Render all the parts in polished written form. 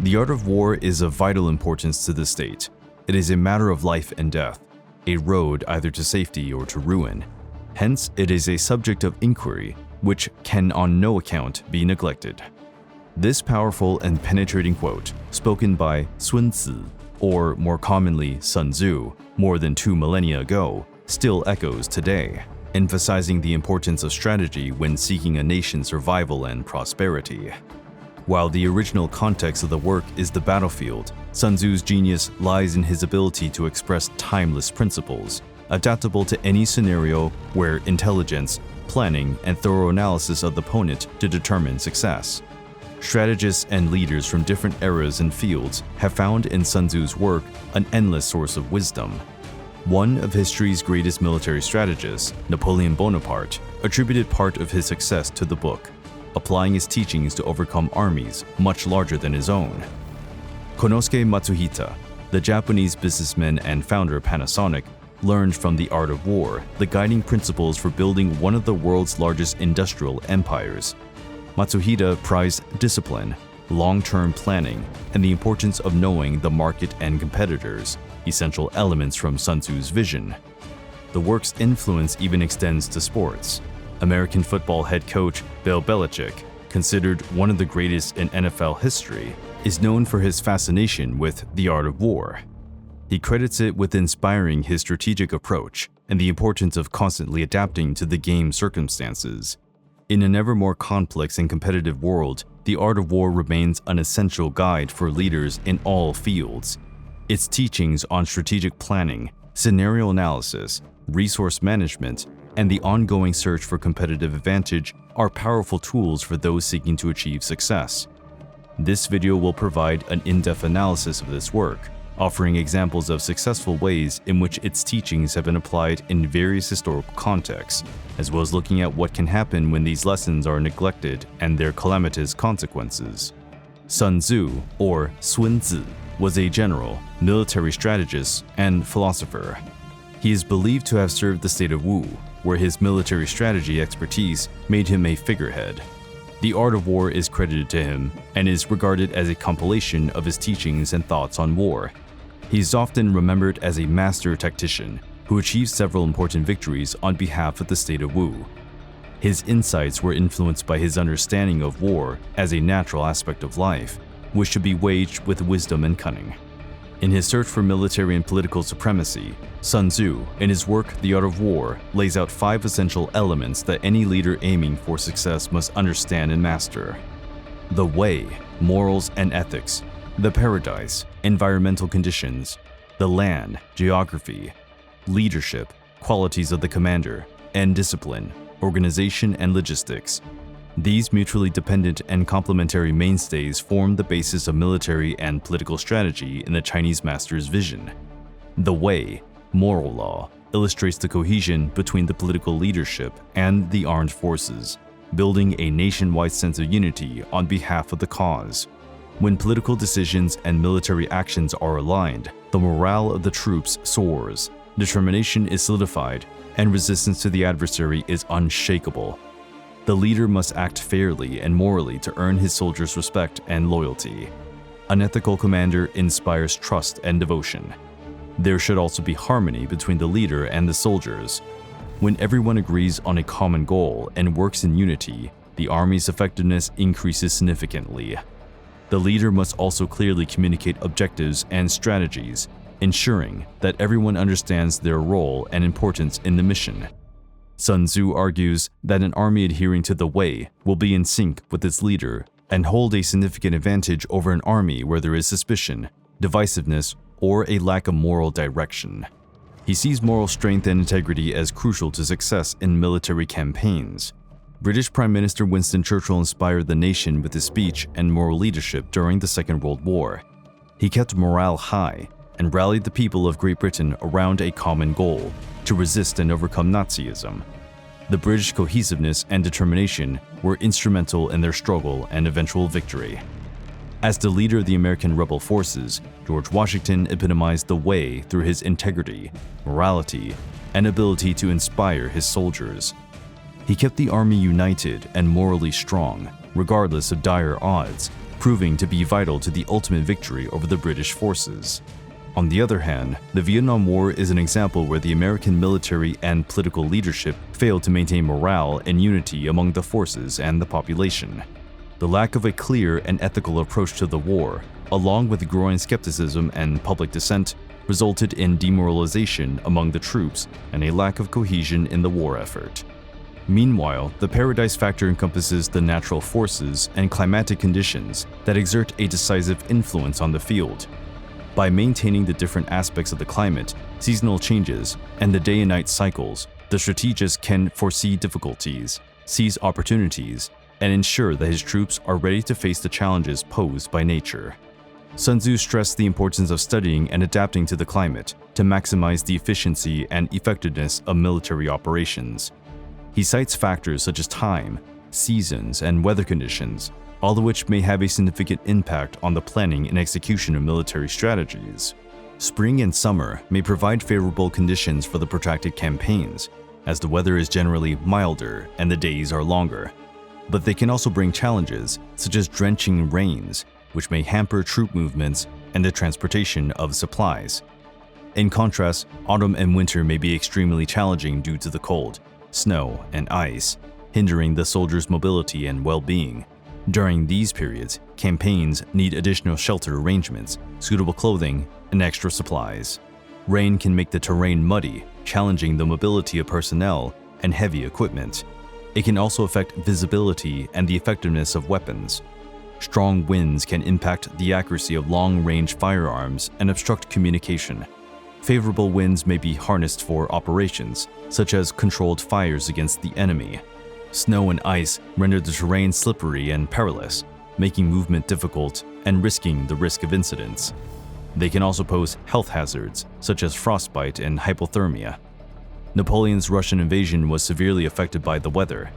The art of war is of vital importance to the state. It is a matter of life and death, a road either to safety or to ruin. Hence, it is a subject of inquiry which can on no account be neglected. This powerful and penetrating quote, spoken by Sun Tzu, or more commonly Sun Tzu, more than 2 millennia ago, still echoes today, emphasizing the importance of strategy when seeking a nation's survival and prosperity. While the original context of the work is the battlefield, Sun Tzu's genius lies in his ability to express timeless principles, adaptable to any scenario where intelligence, planning, and thorough analysis of the opponent to determine success. Strategists and leaders from different eras and fields have found in Sun Tzu's work an endless source of wisdom. One of history's greatest military strategists, Napoleon Bonaparte, attributed part of his success to the book, applying his teachings to overcome armies much larger than his own. Konosuke Matsuhita, the Japanese businessman and founder of Panasonic, learned from the art of war the guiding principles for building one of the world's largest industrial empires. Matsuhita prized discipline, long-term planning, and the importance of knowing the market and competitors, essential elements from Sun Tzu's vision. The work's influence even extends to sports. American football head coach Bill Belichick, considered one of the greatest in NFL history, is known for his fascination with the art of war. He credits it with inspiring his strategic approach and the importance of constantly adapting to the game's circumstances. In an ever more complex and competitive world, the art of war remains an essential guide for leaders in all fields. Its teachings on strategic planning, scenario analysis, resource management, and the ongoing search for competitive advantage are powerful tools for those seeking to achieve success. This video will provide an in-depth analysis of this work, offering examples of successful ways in which its teachings have been applied in various historical contexts, as well as looking at what can happen when these lessons are neglected and their calamitous consequences. Sun Tzu, or Sun Tzu, was a general, military strategist, and philosopher. He is believed to have served the state of Wu, where his military strategy expertise made him a figurehead. The art of war is credited to him and is regarded as a compilation of his teachings and thoughts on war. He is often remembered as a master tactician who achieved several important victories on behalf of the state of Wu. His insights were influenced by his understanding of war as a natural aspect of life, which should be waged with wisdom and cunning. In his search for military and political supremacy, Sun Tzu, in his work The Art of War, lays out 5 essential elements that any leader aiming for success must understand and master. The way, morals and ethics; the paradise, environmental conditions; the land, geography; leadership, qualities of the commander; and discipline, organization and logistics. These mutually dependent and complementary mainstays form the basis of military and political strategy in the Chinese master's vision. The way, moral law, illustrates the cohesion between the political leadership and the armed forces, building a nationwide sense of unity on behalf of the cause. When political decisions and military actions are aligned, the morale of the troops soars, determination is solidified, and resistance to the adversary is unshakable. The leader must act fairly and morally to earn his soldiers' respect and loyalty. An ethical commander inspires trust and devotion. There should also be harmony between the leader and the soldiers. When everyone agrees on a common goal and works in unity, the army's effectiveness increases significantly. The leader must also clearly communicate objectives and strategies, ensuring that everyone understands their role and importance in the mission. Sun Tzu argues that an army adhering to the way will be in sync with its leader and hold a significant advantage over an army where there is suspicion, divisiveness, or a lack of moral direction. He sees moral strength and integrity as crucial to success in military campaigns. British Prime Minister Winston Churchill inspired the nation with his speech and moral leadership during the Second World War. He kept morale high and rallied the people of Great Britain around a common goal: to resist and overcome Nazism. The British cohesiveness and determination were instrumental in their struggle and eventual victory. As the leader of the American rebel forces, George Washington epitomized the way through his integrity, morality, and ability to inspire his soldiers. He kept the army united and morally strong, regardless of dire odds, proving to be vital to the ultimate victory over the British forces. On the other hand, the Vietnam War is an example where the American military and political leadership failed to maintain morale and unity among the forces and the population. The lack of a clear and ethical approach to the war, along with growing skepticism and public dissent, resulted in demoralization among the troops and a lack of cohesion in the war effort. Meanwhile, the paradise factor encompasses the natural forces and climatic conditions that exert a decisive influence on the field. By maintaining the different aspects of the climate, seasonal changes, and the day and night cycles, the strategist can foresee difficulties, seize opportunities, and ensure that his troops are ready to face the challenges posed by nature. Sun Tzu stressed the importance of studying and adapting to the climate to maximize the efficiency and effectiveness of military operations. He cites factors such as time, seasons, and weather conditions, all of which may have a significant impact on the planning and execution of military strategies. Spring and summer may provide favorable conditions for the protracted campaigns, as the weather is generally milder and the days are longer. But they can also bring challenges, such as drenching rains, which may hamper troop movements and the transportation of supplies. In contrast, autumn and winter may be extremely challenging due to the cold, snow, and ice, hindering the soldiers' mobility and well-being. During these periods, campaigns need additional shelter arrangements, suitable clothing, and extra supplies. Rain can make the terrain muddy, challenging the mobility of personnel and heavy equipment. It can also affect visibility and the effectiveness of weapons. Strong winds can impact the accuracy of long-range firearms and obstruct communication. Favorable winds may be harnessed for operations, such as controlled fires against the enemy. Snow and ice render the terrain slippery and perilous, making movement difficult and risking the risk of incidents. They can also pose health hazards, such as frostbite and hypothermia. Napoleon's Russian invasion was severely affected by the weather.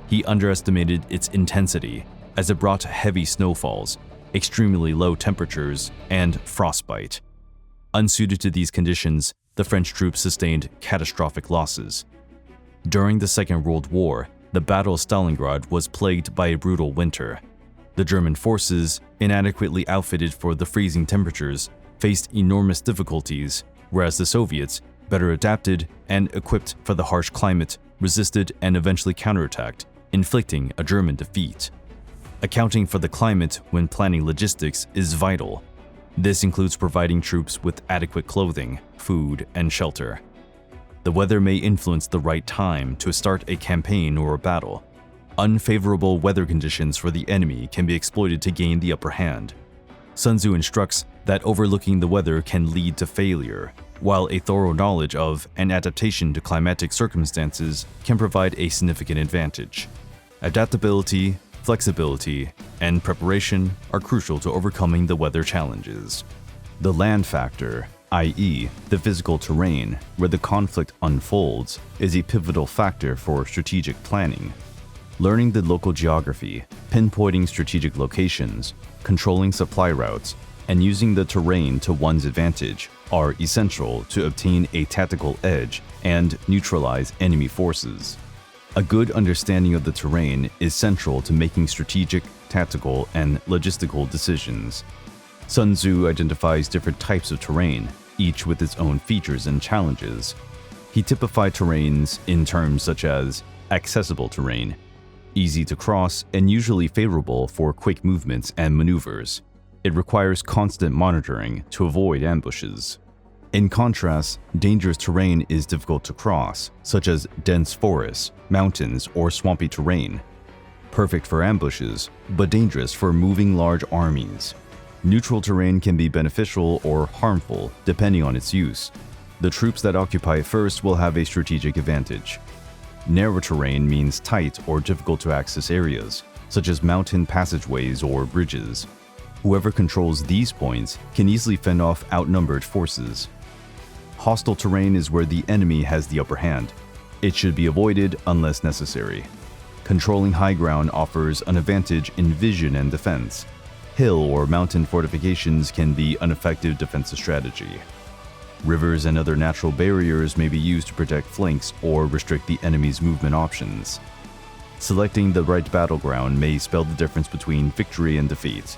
He underestimated its intensity, as it brought heavy snowfalls, extremely low temperatures, and frostbite. Unsuited to these conditions, the French troops sustained catastrophic losses. During the Second World War, the Battle of Stalingrad was plagued by a brutal winter. The German forces, inadequately outfitted for the freezing temperatures, faced enormous difficulties, whereas the Soviets, better adapted and equipped for the harsh climate, resisted and eventually counterattacked, inflicting a German defeat. Accounting for the climate when planning logistics is vital. This includes providing troops with adequate clothing, food, and shelter. The weather may influence the right time to start a campaign or a battle. Unfavorable weather conditions for the enemy can be exploited to gain the upper hand. Sun Tzu instructs that overlooking the weather can lead to failure, while a thorough knowledge of and adaptation to climatic circumstances can provide a significant advantage. Adaptability, flexibility, and preparation are crucial to overcoming the weather challenges. The land factor, i.e., the physical terrain where the conflict unfolds, is a pivotal factor for strategic planning. Learning the local geography, pinpointing strategic locations, controlling supply routes, and using the terrain to one's advantage are essential to obtain a tactical edge and neutralize enemy forces. A good understanding of the terrain is central to making strategic, tactical, and logistical decisions. Sun Tzu identifies different types of terrain, each with its own features and challenges. He typified terrains in terms such as accessible terrain, easy to cross and usually favorable for quick movements and maneuvers. It requires constant monitoring to avoid ambushes. In contrast, dangerous terrain is difficult to cross, such as dense forests, mountains, or swampy terrain. Perfect for ambushes, but dangerous for moving large armies. Neutral terrain can be beneficial or harmful depending on its use. The troops that occupy it first will have a strategic advantage. Narrow terrain means tight or difficult to access areas, such as mountain passageways or bridges. Whoever controls these points can easily fend off outnumbered forces. Hostile terrain is where the enemy has the upper hand. It should be avoided unless necessary. Controlling high ground offers an advantage in vision and defense. Hill or mountain fortifications can be an effective defensive strategy. Rivers and other natural barriers may be used to protect flanks or restrict the enemy's movement options. Selecting the right battleground may spell the difference between victory and defeat.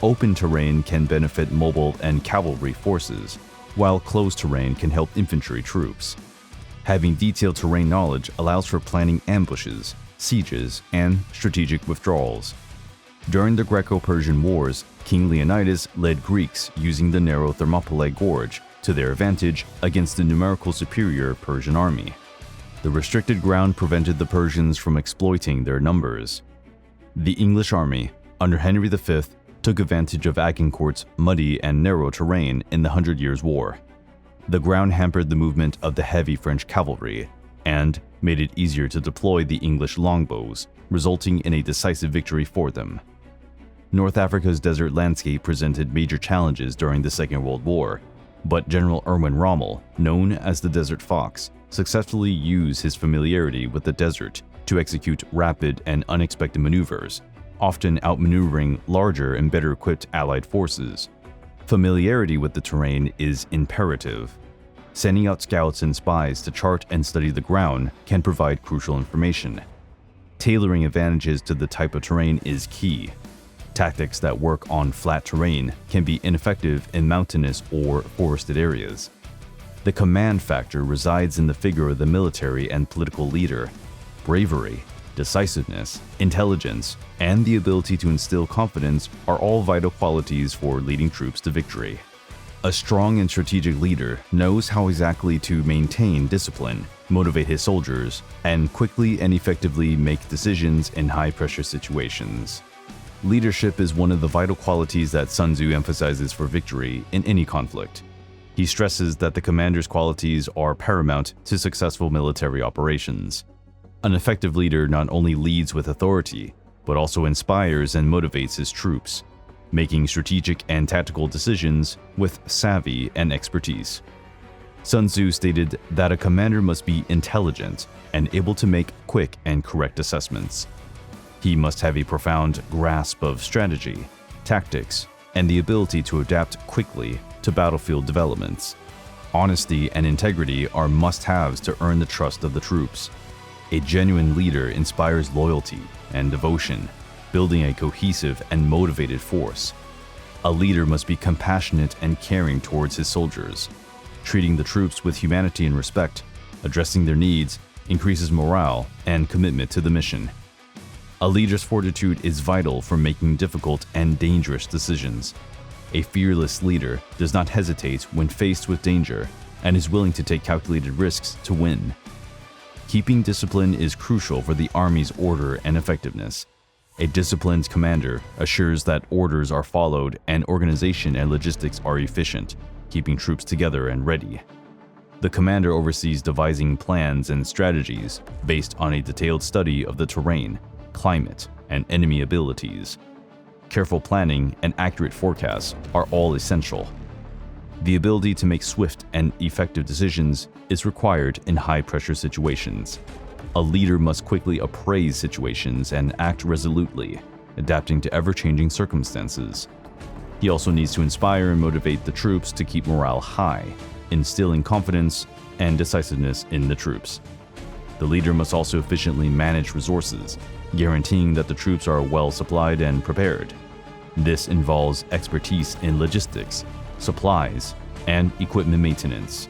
Open terrain can benefit mobile and cavalry forces, while closed terrain can help infantry troops. Having detailed terrain knowledge allows for planning ambushes, sieges, and strategic withdrawals. During the Greco-Persian Wars, King Leonidas led Greeks using the narrow Thermopylae Gorge to their advantage against the numerically superior Persian army. The restricted ground prevented the Persians from exploiting their numbers. The English army, under Henry V, took advantage of Agincourt's muddy and narrow terrain in the Hundred Years' War. The ground hampered the movement of the heavy French cavalry and made it easier to deploy the English longbows, resulting in a decisive victory for them. North Africa's desert landscape presented major challenges during the Second World War, but General Erwin Rommel, known as the Desert Fox, successfully used his familiarity with the desert to execute rapid and unexpected maneuvers, often outmaneuvering larger and better equipped Allied forces. Familiarity with the terrain is imperative. Sending out scouts and spies to chart and study the ground can provide crucial information. Tailoring advantages to the type of terrain is key. Tactics that work on flat terrain can be ineffective in mountainous or forested areas. The command factor resides in the figure of the military and political leader. Bravery, decisiveness, intelligence, and the ability to instill confidence are all vital qualities for leading troops to victory. A strong and strategic leader knows how exactly to maintain discipline, motivate his soldiers, and quickly and effectively make decisions in high-pressure situations. Leadership is one of the vital qualities that Sun Tzu emphasizes for victory in any conflict. He stresses that the commander's qualities are paramount to successful military operations. An effective leader not only leads with authority, but also inspires and motivates his troops, making strategic and tactical decisions with savvy and expertise. Sun Tzu stated that a commander must be intelligent and able to make quick and correct assessments. He must have a profound grasp of strategy, tactics, and the ability to adapt quickly to battlefield developments. Honesty and integrity are must-haves to earn the trust of the troops. A genuine leader inspires loyalty and devotion, building a cohesive and motivated force. A leader must be compassionate and caring towards his soldiers. Treating the troops with humanity and respect, addressing their needs, increases morale and commitment to the mission. A leader's fortitude is vital for making difficult and dangerous decisions. A fearless leader does not hesitate when faced with danger and is willing to take calculated risks to win. Keeping discipline is crucial for the army's order and effectiveness. A disciplined commander assures that orders are followed and organization and logistics are efficient, keeping troops together and ready. The commander oversees devising plans and strategies based on a detailed study of the terrain, climate, and enemy abilities. Careful planning and accurate forecasts are all essential. The ability to make swift and effective decisions is required in high-pressure situations. A leader must quickly appraise situations and act resolutely, adapting to ever-changing circumstances. He also needs to inspire and motivate the troops to keep morale high, instilling confidence and decisiveness in the troops. The leader must also efficiently manage resources, guaranteeing that the troops are well supplied and prepared. This involves expertise in logistics, supplies, and equipment maintenance.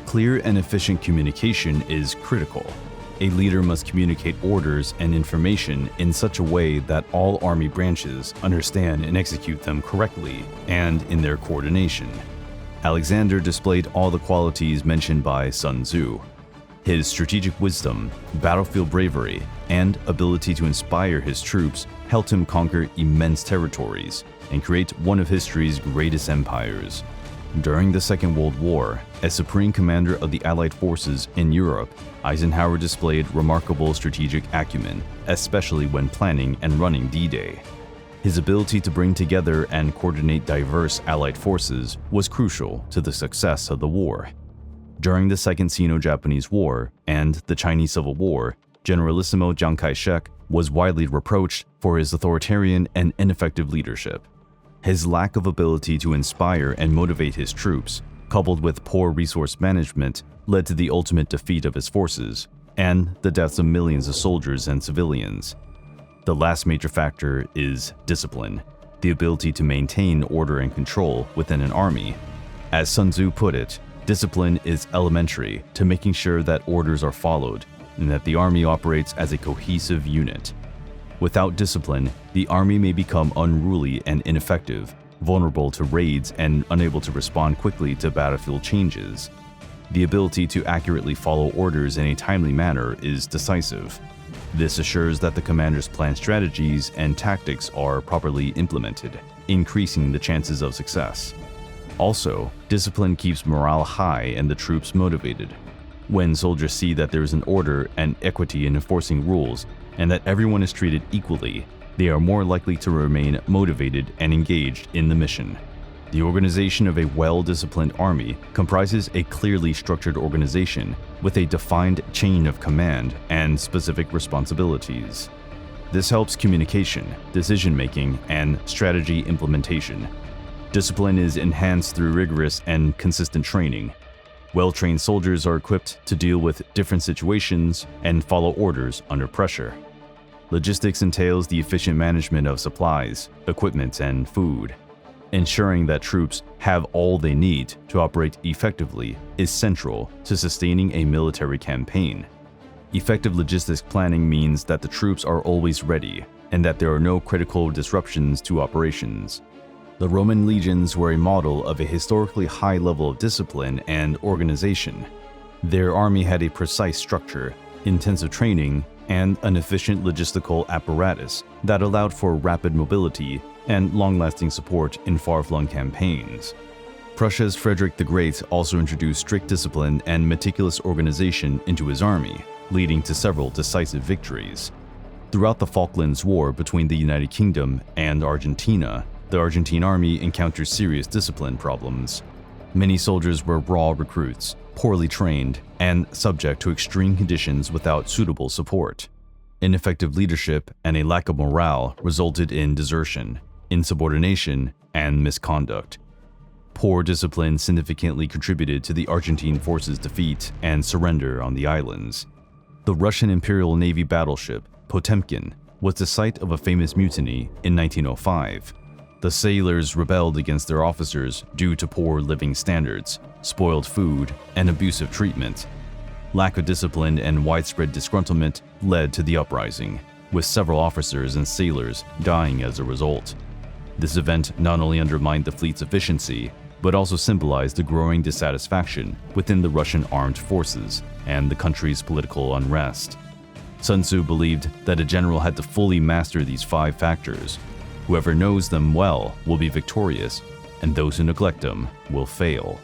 Clear and efficient communication is critical. A leader must communicate orders and information in such a way that all army branches understand and execute them correctly and in their coordination. Alexander displayed all the qualities mentioned by Sun Tzu. His strategic wisdom, battlefield bravery, and ability to inspire his troops helped him conquer immense territories and create one of history's greatest empires. During the Second World War, as supreme commander of the Allied forces in Europe, Eisenhower displayed remarkable strategic acumen, especially when planning and running D-Day. His ability to bring together and coordinate diverse Allied forces was crucial to the success of the war. During the Second Sino-Japanese War and the Chinese Civil War, Generalissimo Chiang Kai-shek was widely reproached for his authoritarian and ineffective leadership. His lack of ability to inspire and motivate his troops, coupled with poor resource management, led to the ultimate defeat of his forces and the deaths of millions of soldiers and civilians. The last major factor is discipline. the ability to maintain order and control within an army. As Sun Tzu put it, discipline is elementary to making sure that orders are followed and that the army operates as a cohesive unit. Without discipline, the army may become unruly and ineffective, vulnerable to raids and unable to respond quickly to battlefield changes. The ability to accurately follow orders in a timely manner is decisive. This assures that the commander's planned strategies and tactics are properly implemented, increasing the chances of success. Also, discipline keeps morale high and the troops motivated. When soldiers see that there is an order and equity in enforcing rules, and that everyone is treated equally, they are more likely to remain motivated and engaged in the mission. The organization of a well-disciplined army comprises a clearly structured organization with a defined chain of command and specific responsibilities. This helps communication, decision-making, and strategy implementation. Discipline is enhanced through rigorous and consistent training. Well-trained soldiers are equipped to deal with different situations and follow orders under pressure. Logistics entails the efficient management of supplies, equipment, and food. Ensuring that troops have all they need to operate effectively is central to sustaining a military campaign. Effective logistics planning means that the troops are always ready and that there are no critical disruptions to operations. The Roman legions were a model of a historically high level of discipline and organization. Their army had a precise structure, intensive training, and an efficient logistical apparatus that allowed for rapid mobility and long-lasting support in far-flung campaigns. Prussia's Frederick the Great also introduced strict discipline and meticulous organization into his army, leading to several decisive victories. Throughout the Falklands War between the United Kingdom and Argentina, the Argentine army encountered serious discipline problems. Many soldiers were raw recruits, poorly trained, and subject to extreme conditions without suitable support. Ineffective leadership and a lack of morale resulted in desertion, insubordination, and misconduct. Poor discipline significantly contributed to the Argentine forces' defeat and surrender on the islands. The Russian Imperial Navy battleship Potemkin was the site of a famous mutiny in 1905. The sailors rebelled against their officers due to poor living standards, spoiled food, and abusive treatment. Lack of discipline and widespread disgruntlement led to the uprising, with several officers and sailors dying as a result. This event not only undermined the fleet's efficiency, but also symbolized the growing dissatisfaction within the Russian armed forces and the country's political unrest. Sun Tzu believed that a general had to fully master these 5 factors. Whoever knows them well will be victorious, and those who neglect them will fail.